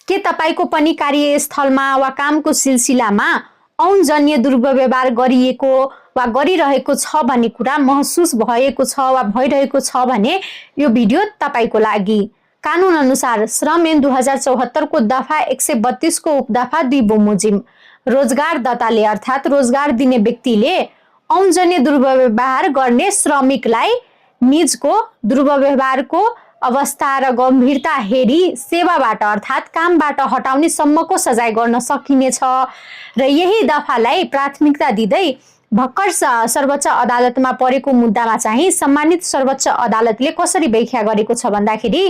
के तपाईको पनि कार्यस्थलमा वा कामको सिलसिलामा औनजन्य दुर्व्यवहार गरिएको वा गरिरहेको छ भन्ने कुरा महसुस भएको छ वा भइरहेको छ भने यो भिडियो तपाईको लागि। कानून अनुसार श्रम ऐन 2074 को दफा 132 को उपदफा 2 बमोजिम रोजगारदाताले अर्थात रोजगार दिने व्यक्तिले औनजन्य दुर्व्यवहार गर्ने श्रमिकलाई निजको दुर्व्यवहारको अवस्था र गम्भीरता हेरी सेवाबाट अर्थात कामबाट हटाउने सम्मको सजाय गर्न सकिनेछ र यही दफालाई प्राथमिकता दिँदै भर्खर सर्वोच्च अदालतमा परेको मुद्दामा चाहिँ सम्मानित सर्वोच्च अदालतले कसरी व्याख्या गरेको छ भन्दाखेरि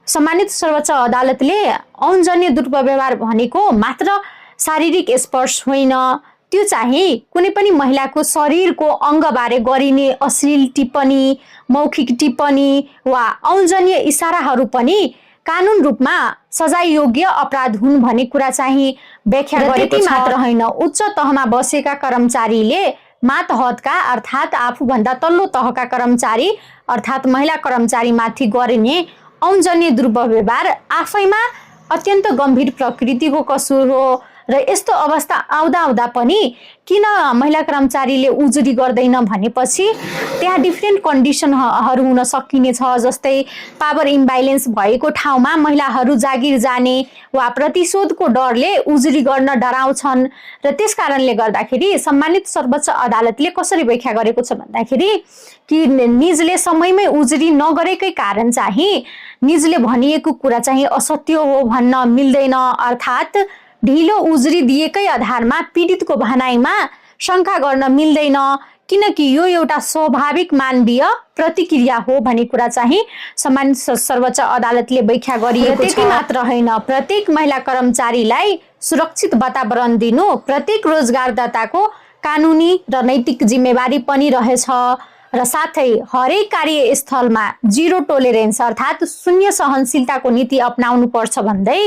सम्मानित सर्वोच्च अदालतले औनजन्य दुर्व्यवहार भनेको मात्र शारीरिक स्पर्श होइन, त्यो चाहिँ कुनै पनि महिलाको शरीरको अङ्गबारे गरिने अश्लील टिप्पणी, मौखिक टिप्पणी वा औनजन्य इशाराहरू पनि कानुन रूपमा सजाय योग्य अपराध हुन् भन्ने कुरा चाहिँ व्याख्या गरेको छ। मात्र होइन, उच्च तहमा बसेका कर्मचारीले मातहतका अर्थात आफूभन्दा तल्लो तहका कर्मचारी अर्थात महिला कर्मचारीमाथि गरिने औनजन्य दुर्व्यवहार आफैमा अत्यन्त गम्भीर प्रकृतिको कसुर हो र यस्तो अवस्था आउँदा पनि किन महिला कर्मचारीले उजुरी गर्दैन भनेपछि त्यहाँ डिफ्रेन्ट कन्डिसनहरू हुन सकिनेछ। जस्तै पावर इम्ब्यालेन्स भएको ठाउँमा महिलाहरू जागिर जाने वा प्रतिशोधको डरले उजुरी गर्न डराउँछन् र त्यस कारणले गर्दाखेरि सम्मानित सर्वोच्च अदालतले कसरी व्याख्या गरेको छ भन्दाखेरि कि निजले समयमै उजुरी नगरेकै कारण चाहिँ निजले भनिएको कुरा चाहिँ असत्य हो भन्न मिल्दैन, अर्थात ढिलो उजुरी दिएकै आधारमा पीडितको भनाइमा शंका गर्न मिल्दैन किनकि यो एउटा स्वाभाविक मानवीय प्रतिक्रिया हो भन्ने कुरा चाहिँ सम्मानित सर्वोच्च अदालतले व्याख्या गरिएको छ। त्यति मात्र होइन, प्रत्येक महिला कर्मचारीलाई सुरक्षित वातावरण दिनु प्रत्येक रोजगारदाताको कानुनी र नैतिक जिम्मेवारी पनि रहेछ र साथै हरेक कार्यस्थलमा जिरो टोलेरेन्स अर्थात शून्य सहनशीलताको नीति अपनाउनु पर्छ भन्दै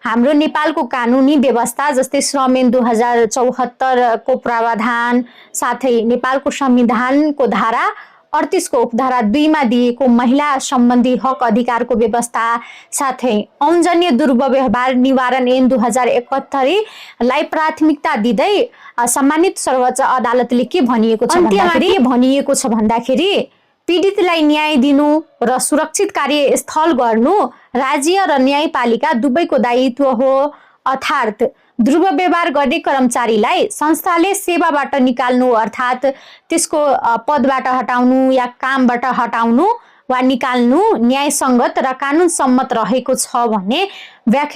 हाम्रो नेपालको कानुनी व्यवस्था जस्तै श्रम ऐन 2074 को प्रावधान साथै नेपालको संविधानको धारा 38 को उपधारा 2 मा दिएको महिला सम्बन्धी हक अधिकारको व्यवस्था साथै औनजन्य दुर्व्यवहार निवारण ऐन 2071 लाई प्राथमिकता दिँदै सम्मानित सर्वोच्च अदालतले के भनिएको छ भन्दाखेरि पीडितलाई न्याय दिनु र सुरक्षित कार्यस्थल गर्नु राज्य र न्यायपालिका दुवैको दायित्व हो, अर्थात् दुर्व्यवहार गर्ने कर्मचारीलाई संस्थाले सेवाबाट निकाल्नु अर्थात् त्यसको पदबाट हटाउनु या कामबाट हटाउनु वा निकाल्नु न्यायसङ्गत र कानुन सम्मत रहेको छ भन्ने व्याख्या